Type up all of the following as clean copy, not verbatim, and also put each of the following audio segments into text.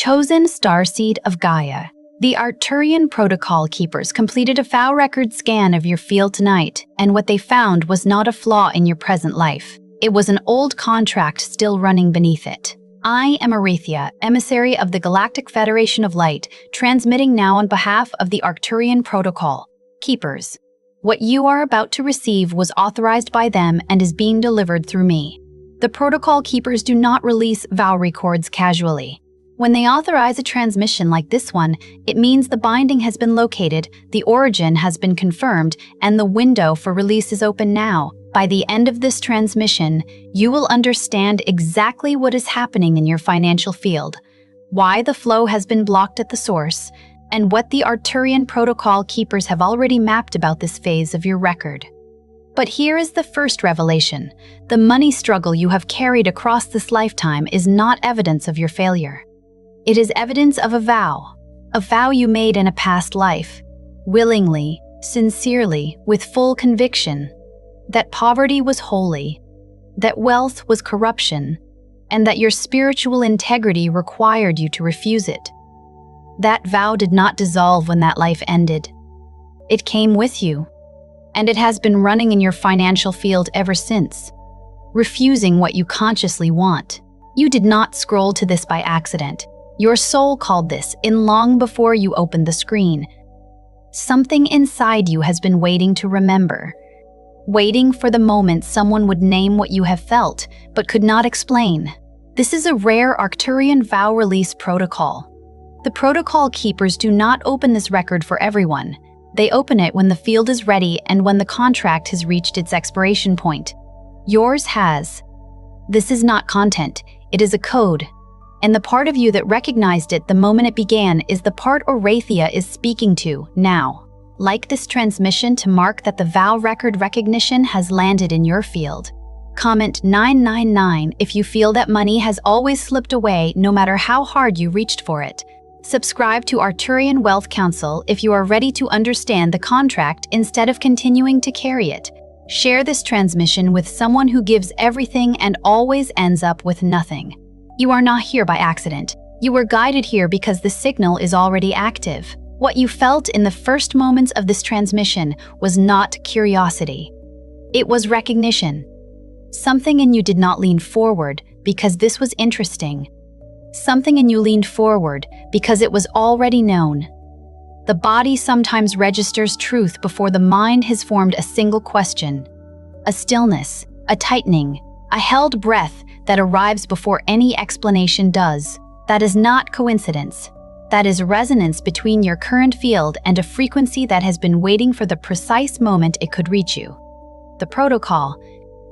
Chosen Starseed of Gaia. The Arcturian Protocol Keepers completed a vow record scan of your field tonight, and what they found was not a flaw in your present life. It was an old contract still running beneath it. I am Aurethia, emissary of the Galactic Federation of Light, transmitting now on behalf of the Arcturian Protocol Keepers. What you are about to receive was authorized by them and is being delivered through me. The Protocol Keepers do not release vow records casually. When they authorize a transmission like this one, it means the binding has been located, the origin has been confirmed, and the window for release is open now. By the end of this transmission, you will understand exactly what is happening in your financial field, why the flow has been blocked at the source, and what the Arcturian Protocol Keepers have already mapped about this phase of your record. But here is the first revelation. The money struggle you have carried across this lifetime is not evidence of your failure. It is evidence of a vow you made in a past life, willingly, sincerely, with full conviction, that poverty was holy, that wealth was corruption, and that your spiritual integrity required you to refuse it. That vow did not dissolve when that life ended. It came with you, and it has been running in your financial field ever since, refusing what you consciously want. You did not scroll to this by accident. Your soul called this in long before you opened the screen. Something inside you has been waiting to remember, waiting for the moment someone would name what you have felt, but could not explain. This is a rare Arcturian vow release protocol. The Protocol Keepers do not open this record for everyone. They open it when the field is ready and when the contract has reached its expiration point. Yours has. This is not content, it is a code. And the part of you that recognized it the moment it began is the part Aurethia is speaking to now. Like this transmission to mark that the vow record recognition has landed in your field. Comment 999 if you feel that money has always slipped away no matter how hard you reached for it. Subscribe to Arcturian-Wealth-Council if you are ready to understand the contract instead of continuing to carry it. Share this transmission with someone who gives everything and always ends up with nothing. You are not here by accident. You were guided here because the signal is already active. What you felt in the first moments of this transmission was not curiosity. It was recognition. Something in you did not lean forward because this was interesting. Something in you leaned forward because it was already known. The body sometimes registers truth before the mind has formed a single question. A stillness, a tightening, a held breath that arrives before any explanation does. That is not coincidence. That is resonance between your current field and a frequency that has been waiting for the precise moment it could reach you. The Protocol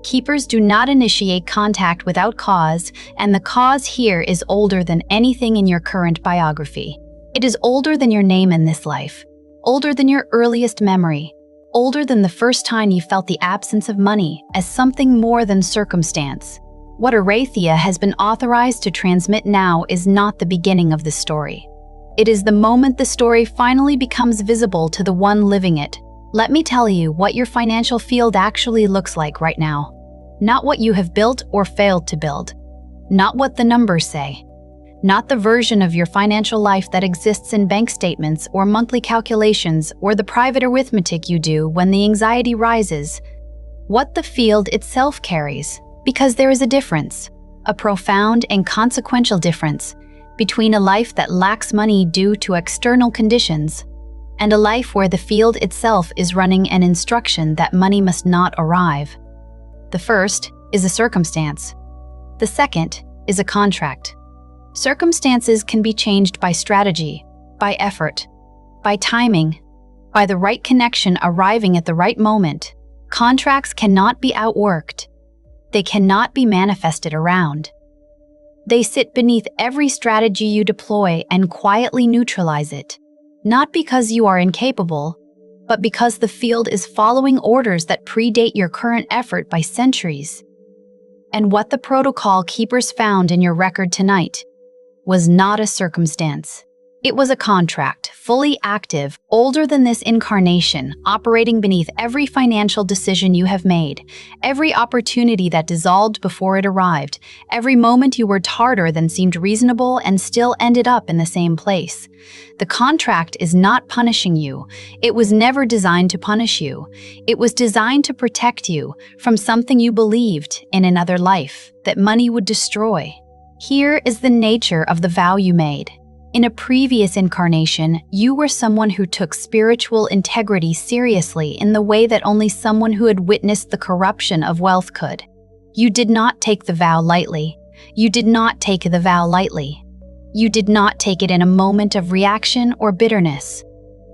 Keepers do not initiate contact without cause, and the cause here is older than anything in your current biography. It is older than your name in this life, older than your earliest memory, older than the first time you felt the absence of money as something more than circumstance. What Aurethia has been authorized to transmit now is not the beginning of the story. It is the moment the story finally becomes visible to the one living it. Let me tell you what your financial field actually looks like right now. Not what you have built or failed to build. Not what the numbers say. Not the version of your financial life that exists in bank statements or monthly calculations or the private arithmetic you do when the anxiety rises. What the field itself carries. Because there is a difference, a profound and consequential difference, between a life that lacks money due to external conditions and a life where the field itself is running an instruction that money must not arrive. The first is a circumstance. The second is a contract. Circumstances can be changed by strategy, by effort, by timing, by the right connection arriving at the right moment. Contracts cannot be outworked. They cannot be manifested around. They sit beneath every strategy you deploy and quietly neutralize it, not because you are incapable, but because the field is following orders that predate your current effort by centuries. And what the Protocol Keepers found in your record tonight was not a circumstance, It was a contract, fully active, older than this incarnation, operating beneath every financial decision you have made, every opportunity that dissolved before it arrived, every moment you worked harder than seemed reasonable and still ended up in the same place. The contract is not punishing you. It was never designed to punish you. It was designed to protect you from something you believed in another life that money would destroy. Here is the nature of the vow you made. In a previous incarnation, you were someone who took spiritual integrity seriously in the way that only someone who had witnessed the corruption of wealth could. You did not take the vow lightly. You did not take the vow lightly. You did not take it in a moment of reaction or bitterness.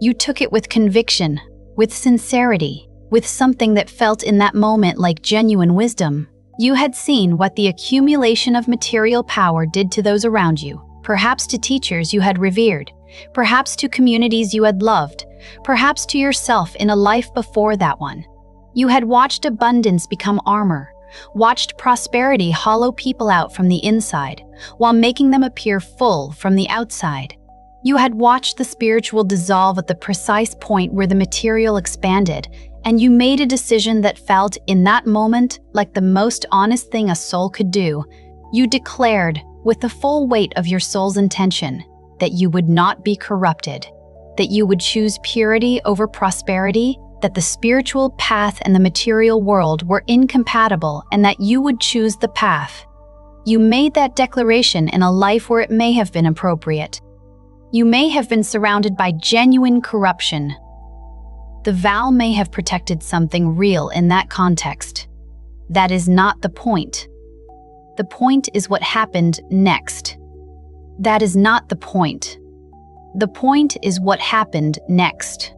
You took it with conviction, with sincerity, with something that felt in that moment like genuine wisdom. You had seen what the accumulation of material power did to those around you. Perhaps to teachers you had revered, perhaps to communities you had loved, perhaps to yourself in a life before that one. You had watched abundance become armor, watched prosperity hollow people out from the inside, while making them appear full from the outside. You had watched the spiritual dissolve at the precise point where the material expanded, and you made a decision that felt, in that moment, like the most honest thing a soul could do. You declared, with the full weight of your soul's intention, that you would not be corrupted, that you would choose purity over prosperity, that the spiritual path and the material world were incompatible, and that you would choose the path. You made that declaration in a life where it may have been appropriate. You may have been surrounded by genuine corruption. The vow may have protected something real in that context. That is not the point. The point is what happened next. That is not the point. The point is what happened next.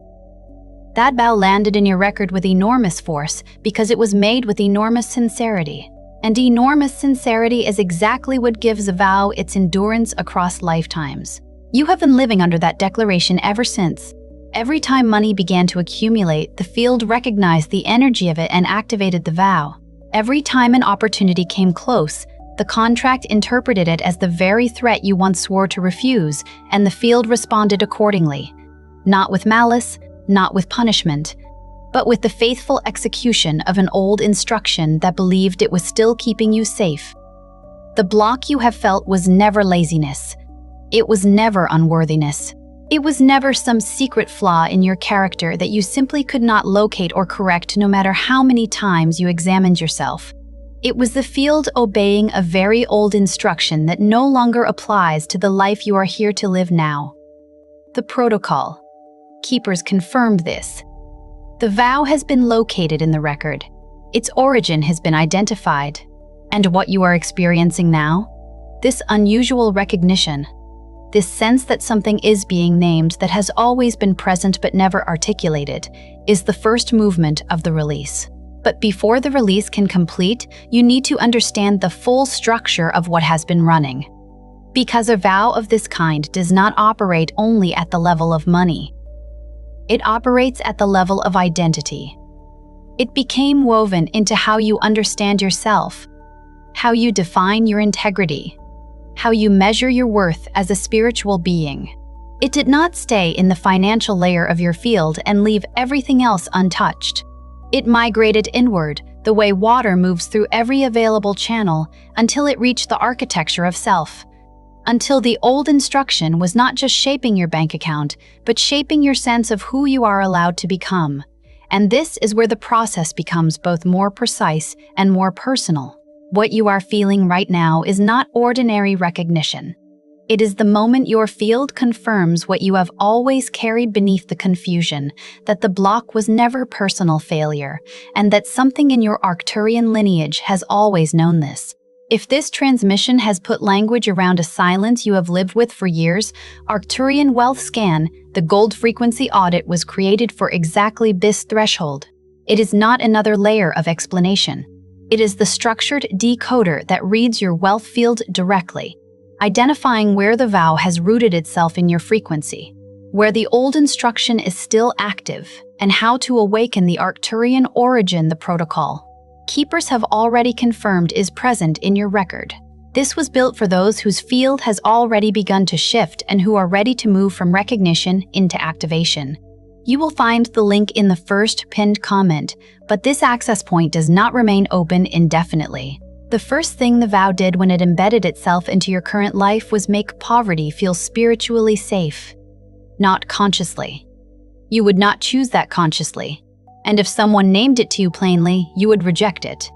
That vow landed in your record with enormous force because it was made with enormous sincerity. And enormous sincerity is exactly what gives a vow its endurance across lifetimes. You have been living under that declaration ever since. Every time money began to accumulate, the field recognized the energy of it and activated the vow. Every time an opportunity came close, the contract interpreted it as the very threat you once swore to refuse, and the field responded accordingly. Not with malice, not with punishment, but with the faithful execution of an old instruction that believed it was still keeping you safe. The block you have felt was never laziness. It was never unworthiness. It was never some secret flaw in your character that you simply could not locate or correct no matter how many times you examined yourself. It was the field obeying a very old instruction that no longer applies to the life you are here to live now. The protocol. Keepers confirmed this. The vow has been located in the record. Its origin has been identified. And what you are experiencing now? This unusual recognition. This sense that something is being named that has always been present but never articulated, is the first movement of the release. But before the release can complete, you need to understand the full structure of what has been running. Because a vow of this kind does not operate only at the level of money. It operates at the level of identity. It became woven into how you understand yourself, how you define your integrity, how you measure your worth as a spiritual being. It did not stay in the financial layer of your field and leave everything else untouched. It migrated inward, the way water moves through every available channel, until it reached the architecture of self. Until the old instruction was not just shaping your bank account, but shaping your sense of who you are allowed to become. And this is where the process becomes both more precise and more personal. What you are feeling right now is not ordinary recognition. It is the moment your field confirms what you have always carried beneath the confusion, that the block was never personal failure, and that something in your Arcturian lineage has always known this. If this transmission has put language around a silence you have lived with for years, Arcturian Wealth Scan, the Gold Frequency Audit, was created for exactly this threshold. It is not another layer of explanation. It is the structured decoder that reads your wealth field directly, identifying where the vow has rooted itself in your frequency, where the old instruction is still active, and how to awaken the Arcturian origin the protocol. Keepers have already confirmed is present in your record. This was built for those whose field has already begun to shift and who are ready to move from recognition into activation. You will find the link in the first pinned comment, but this access point does not remain open indefinitely. The first thing the vow did when it embedded itself into your current life was make poverty feel spiritually safe, not consciously. You would not choose that consciously, and if someone named it to you plainly, you would reject it.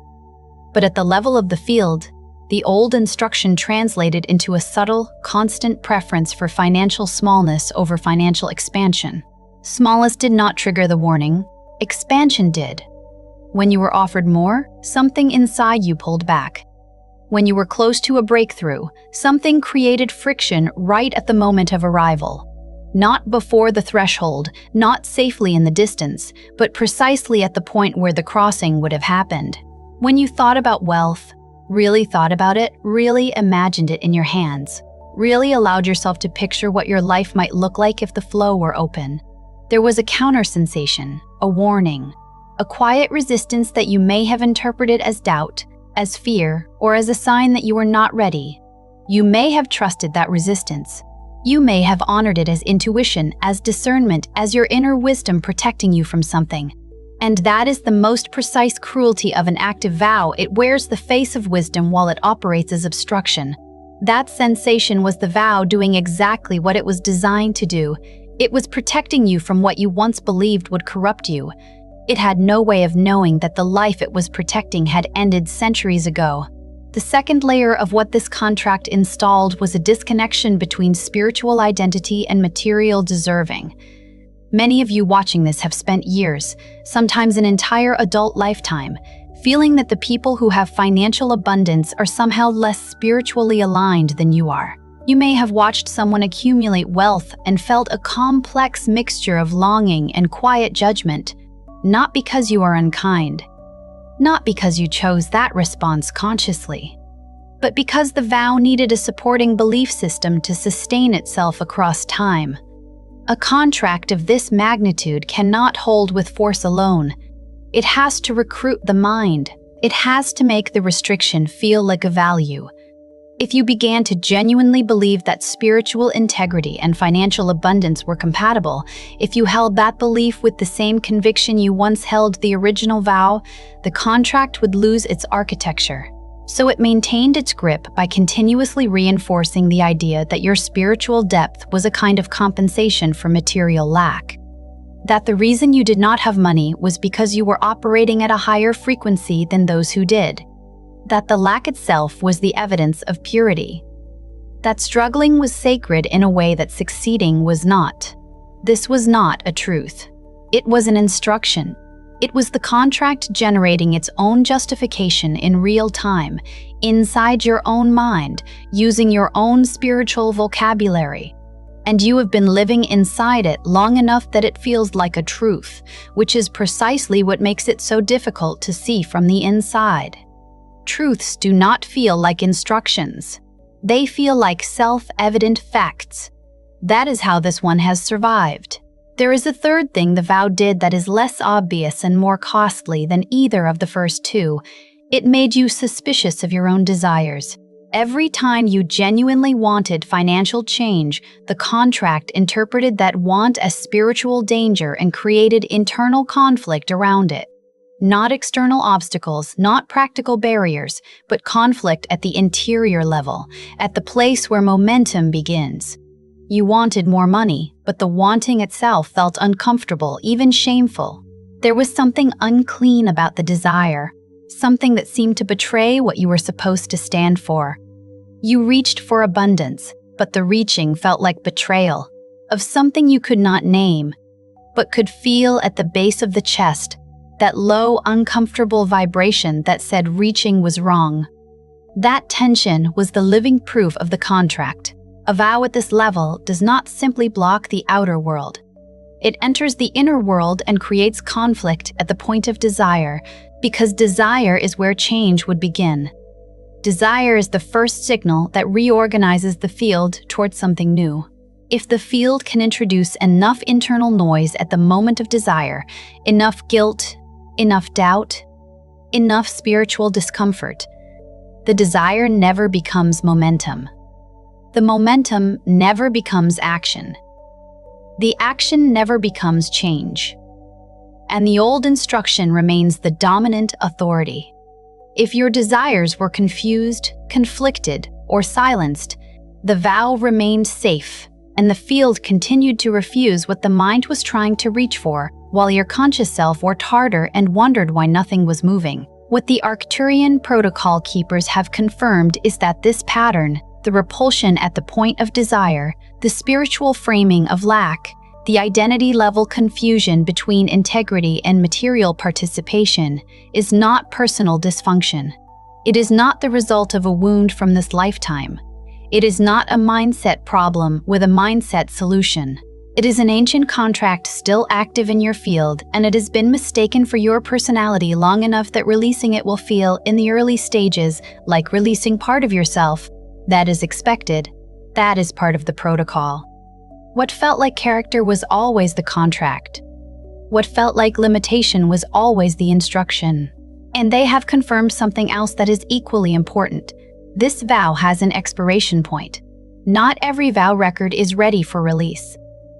But at the level of the field, the old instruction translated into a subtle, constant preference for financial smallness over financial expansion. Smallness did not trigger the warning, expansion did. When you were offered more, something inside you pulled back. When you were close to a breakthrough, something created friction right at the moment of arrival. Not before the threshold, not safely in the distance, but precisely at the point where the crossing would have happened. When you thought about wealth, really thought about it, really imagined it in your hands, really allowed yourself to picture what your life might look like if the flow were open, there was a counter-sensation, a warning, a quiet resistance that you may have interpreted as doubt, as fear, or as a sign that you were not ready. You may have trusted that resistance. You may have honored it as intuition, as discernment, as your inner wisdom protecting you from something. And that is the most precise cruelty of an active vow. It wears the face of wisdom while it operates as obstruction. That sensation was the vow doing exactly what it was designed to do. It was protecting you from what you once believed would corrupt you. It had no way of knowing that the life it was protecting had ended centuries ago. The second layer of what this contract installed was a disconnection between spiritual identity and material deserving. Many of you watching this have spent years, sometimes an entire adult lifetime, feeling that the people who have financial abundance are somehow less spiritually aligned than you are. You may have watched someone accumulate wealth and felt a complex mixture of longing and quiet judgment, not because you are unkind, not because you chose that response consciously, but because the vow needed a supporting belief system to sustain itself across time. A contract of this magnitude cannot hold with force alone. It has to recruit the mind. It has to make the restriction feel like a value. If you began to genuinely believe that spiritual integrity and financial abundance were compatible, if you held that belief with the same conviction you once held the original vow, the contract would lose its architecture. So it maintained its grip by continuously reinforcing the idea that your spiritual depth was a kind of compensation for material lack. That the reason you did not have money was because you were operating at a higher frequency than those who did. That the lack itself was the evidence of purity. That struggling was sacred in a way that succeeding was not. This was not a truth. It was an instruction. It was the contract generating its own justification in real time, inside your own mind, using your own spiritual vocabulary. And you have been living inside it long enough that it feels like a truth, which is precisely what makes it so difficult to see from the inside. Truths do not feel like instructions. They feel like self-evident facts. That is how this one has survived. There is a third thing the vow did that is less obvious and more costly than either of the first two. It made you suspicious of your own desires. Every time you genuinely wanted financial change, the contract interpreted that want as spiritual danger and created internal conflict around it. Not external obstacles, not practical barriers, but conflict at the interior level, at the place where momentum begins. You wanted more money, but the wanting itself felt uncomfortable, even shameful. There was something unclean about the desire, something that seemed to betray what you were supposed to stand for. You reached for abundance, but the reaching felt like betrayal of something you could not name, but could feel at the base of the chest, that low, uncomfortable vibration that said reaching was wrong. That tension was the living proof of the contract. A vow at this level does not simply block the outer world. It enters the inner world and creates conflict at the point of desire, because desire is where change would begin. Desire is the first signal that reorganizes the field towards something new. If the field can introduce enough internal noise at the moment of desire, enough guilt, enough doubt, enough spiritual discomfort, The desire never becomes momentum. The momentum never becomes action. The action never becomes change. And the old instruction remains the dominant authority. If your desires were confused, conflicted, or silenced, the vow remained safe, and the field continued to refuse what the mind was trying to reach for, while your conscious self worked harder and wondered why nothing was moving. What the Arcturian protocol keepers have confirmed is that this pattern, the repulsion at the point of desire, the spiritual framing of lack, the identity-level confusion between integrity and material participation, is not personal dysfunction. It is not the result of a wound from this lifetime. It is not a mindset problem with a mindset solution. It is an ancient contract still active in your field, and it has been mistaken for your personality long enough that releasing it will feel, in the early stages, like releasing part of yourself. That is expected. That is part of the protocol. What felt like character was always the contract. What felt like limitation was always the instruction. And they have confirmed something else that is equally important. This vow has an expiration point. Not every vow record is ready for release.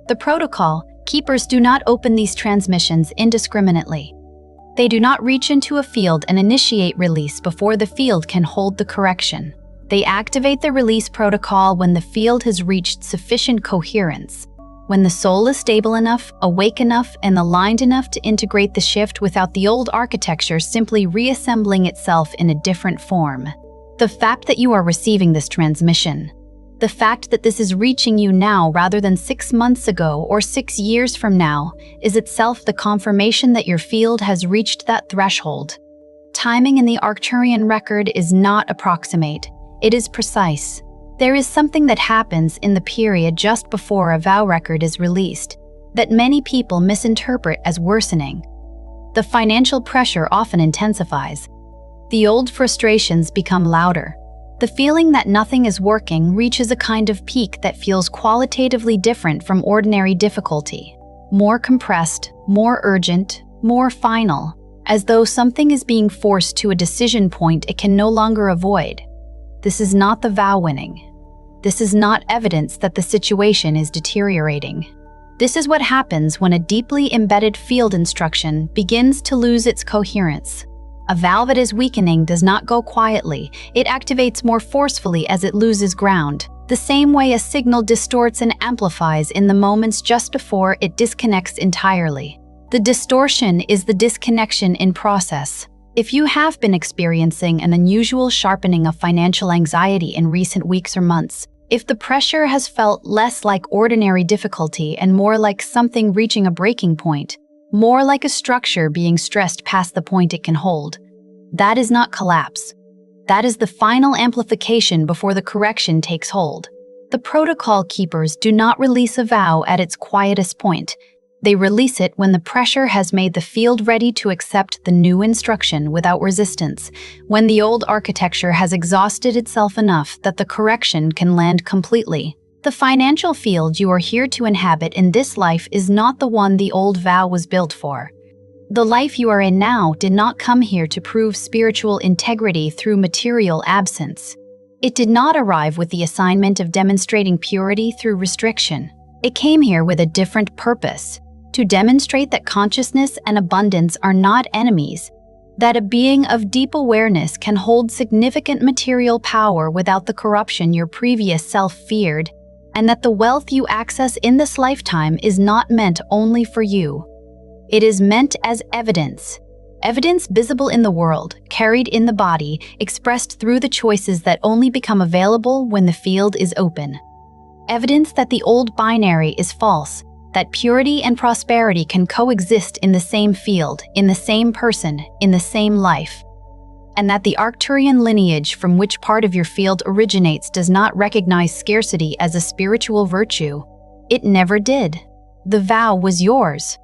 The protocol keepers do not open these transmissions indiscriminately. They do not reach into a field and initiate release before the field can hold the correction. They activate the release protocol when the field has reached sufficient coherence, when the soul is stable enough, awake enough, and aligned enough to integrate the shift without the old architecture simply reassembling itself in a different form. The fact that you are receiving this transmission, the fact that this is reaching you now rather than 6 months ago or 6 years from now, is itself the confirmation that your field has reached that threshold. Timing in the Arcturian record is not approximate. It is precise. There is something that happens in the period just before a vow record is released that many people misinterpret as worsening. The financial pressure often intensifies. The old frustrations become louder. The feeling that nothing is working reaches a kind of peak that feels qualitatively different from ordinary difficulty. More compressed, more urgent, more final, as though something is being forced to a decision point it can no longer avoid. This is not the vow winning. This is not evidence that the situation is deteriorating. This is what happens when a deeply embedded field instruction begins to lose its coherence. A vow that is weakening does not go quietly. It activates more forcefully as it loses ground, the same way a signal distorts and amplifies in the moments just before it disconnects entirely. The distortion is the disconnection in process. If you have been experiencing an unusual sharpening of financial anxiety in recent weeks or months, if the pressure has felt less like ordinary difficulty and more like something reaching a breaking point, more like a structure being stressed past the point it can hold, that is not collapse. That is the final amplification before the correction takes hold. The protocol keepers do not release a vow at its quietest point. They release it when the pressure has made the field ready to accept the new instruction without resistance, when the old architecture has exhausted itself enough that the correction can land completely. The financial field you are here to inhabit in this life is not the one the old vow was built for. The life you are in now did not come here to prove spiritual integrity through material absence. It did not arrive with the assignment of demonstrating purity through restriction. It came here with a different purpose, to demonstrate that consciousness and abundance are not enemies, that a being of deep awareness can hold significant material power without the corruption your previous self feared, and that the wealth you access in this lifetime is not meant only for you. It is meant as evidence. Evidence visible in the world, carried in the body, expressed through the choices that only become available when the field is open. Evidence that the old binary is false, that purity and prosperity can coexist in the same field, in the same person, in the same life. And that the Arcturian lineage from which part of your field originates does not recognize scarcity as a spiritual virtue. It never did. The vow was yours.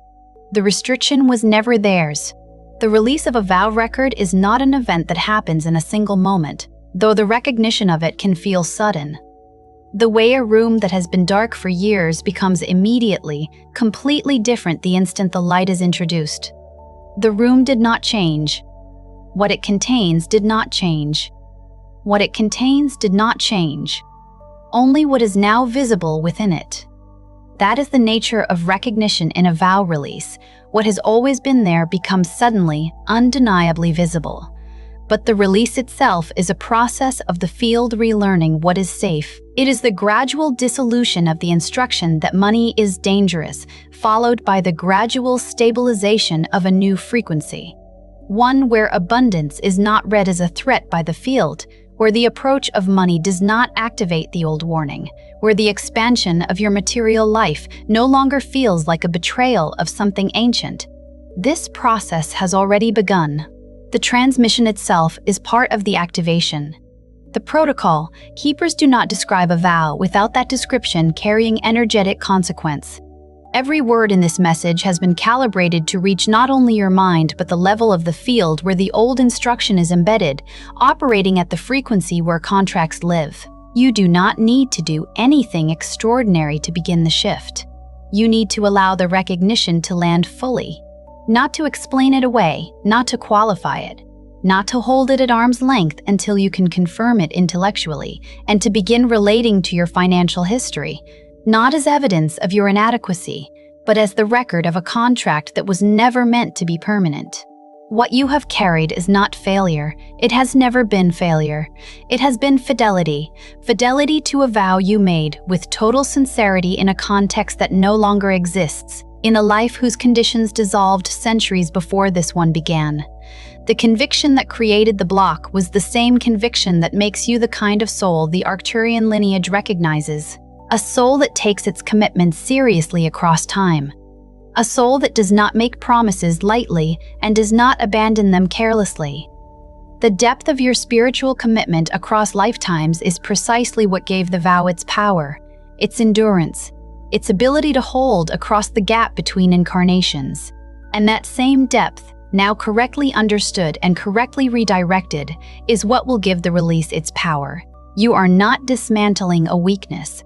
The restriction was never theirs. The release of a vow record is not an event that happens in a single moment, though the recognition of it can feel sudden. The way a room that has been dark for years becomes immediately, completely different the instant the light is introduced. The room did not change. What it contains did not change. What it contains did not change, only what is now visible within it. That is the nature of recognition in a vow release. What has always been there becomes suddenly, undeniably visible. But the release itself is a process of the field relearning what is safe. It is the gradual dissolution of the instruction that money is dangerous, followed by the gradual stabilization of a new frequency. One where abundance is not read as a threat by the field, where the approach of money does not activate the old warning, where the expansion of your material life no longer feels like a betrayal of something ancient. This process has already begun. The transmission itself is part of the activation. The protocol, keepers do not describe a vow without that description carrying energetic consequence. Every word in this message has been calibrated to reach not only your mind but the level of the field where the old instruction is embedded, operating at the frequency where contracts live. You do not need to do anything extraordinary to begin the shift. You need to allow the recognition to land fully. Not to explain it away, not to qualify it, not to hold it at arm's length until you can confirm it intellectually, and to begin relating to your financial history, not as evidence of your inadequacy, but as the record of a contract that was never meant to be permanent. What you have carried is not failure. It has never been failure. It has been fidelity. Fidelity to a vow you made with total sincerity in a context that no longer exists, in a life whose conditions dissolved centuries before this one began. The conviction that created the block was the same conviction that makes you the kind of soul the Arcturian lineage recognizes. A soul that takes its commitments seriously across time. A soul that does not make promises lightly and does not abandon them carelessly. The depth of your spiritual commitment across lifetimes is precisely what gave the vow its power, its endurance, its ability to hold across the gap between incarnations. And that same depth, now correctly understood and correctly redirected, is what will give the release its power. You are not dismantling a weakness.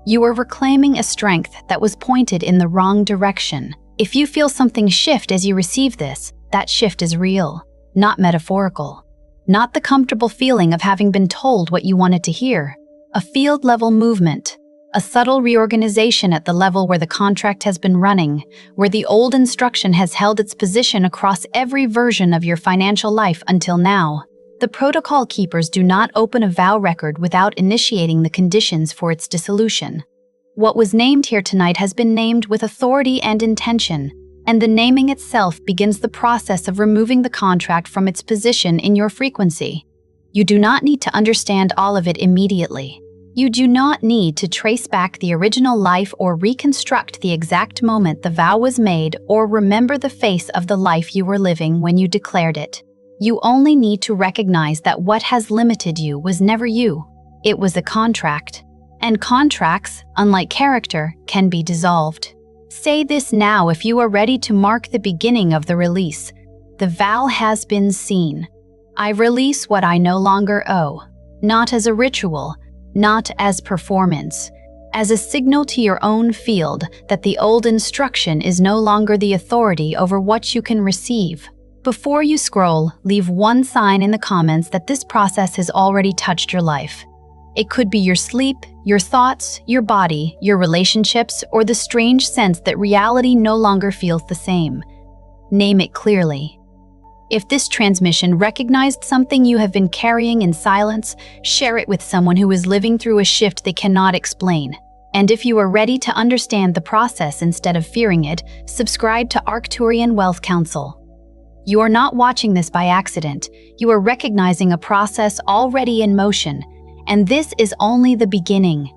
You are reclaiming a strength that was pointed in the wrong direction. If you feel something shift as you receive this, that shift is real, not metaphorical. Not the comfortable feeling of having been told what you wanted to hear. A field-level movement. A subtle reorganization at the level where the contract has been running, where the old instruction has held its position across every version of your financial life until now. The protocol keepers do not open a vow record without initiating the conditions for its dissolution. What was named here tonight has been named with authority and intention, and the naming itself begins the process of removing the contract from its position in your frequency. You do not need to understand all of it immediately. You do not need to trace back the original life or reconstruct the exact moment the vow was made or remember the face of the life you were living when you declared it. You only need to recognize that what has limited you was never you. It was a contract. And contracts, unlike character, can be dissolved. Say this now if you are ready to mark the beginning of the release. The vow has been seen. I release what I no longer owe, not as a ritual, not as performance, as a signal to your own field that the old instruction is no longer the authority over what you can receive. Before you scroll, leave one sign in the comments that this process has already touched your life. It could be your sleep, your thoughts, your body, your relationships, or the strange sense that reality no longer feels the same. Name it clearly. If this transmission recognized something you have been carrying in silence, share it with someone who is living through a shift they cannot explain. And if you are ready to understand the process instead of fearing it, subscribe to Arcturian Wealth Council. You are not watching this by accident. You are recognizing a process already in motion, and this is only the beginning.